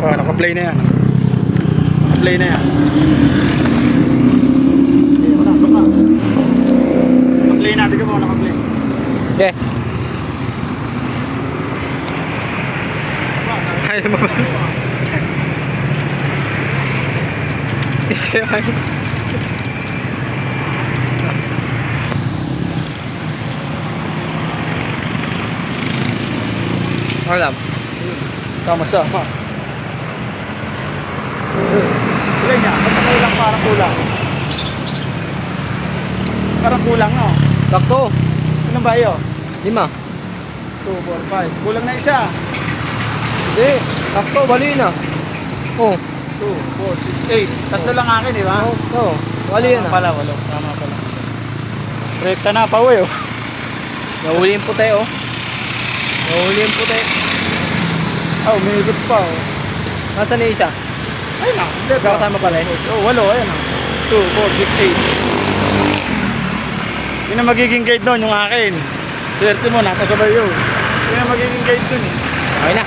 Oh, naka-play na yan. Naka-play na yan. Okay, wala, baka. Naka-play natin ka mo, naka-play. Okay. Ay, mabas. Isa yan. Alam. Sama-sama. Ilan niya? Ba't lang parang kulang? Parang kulang, no? Sakto. Ilan ba yun? 5. 2, 4, 5. Kulang na isa. Hindi. Sakto, bali na. Oh. 2, 4, 6, 8. Tatlo lang akin, di ba? Oo. Bali yan Tama pala, walo. Tama pala. Rekta na, pauwi, oh. Nahuli yung puti, oh. Nahuli yung puti. Oh, may ikot pa, oh. Nasaan na isa? Ayun na. Kasama pala eh. Oh, walo, ayun na. 2, 4, 6, 8. Yun ang magiging guide doon, yung akin. Swerte mo, nakasabay yun. Yun ang magiging guide doon, eh. Okay na.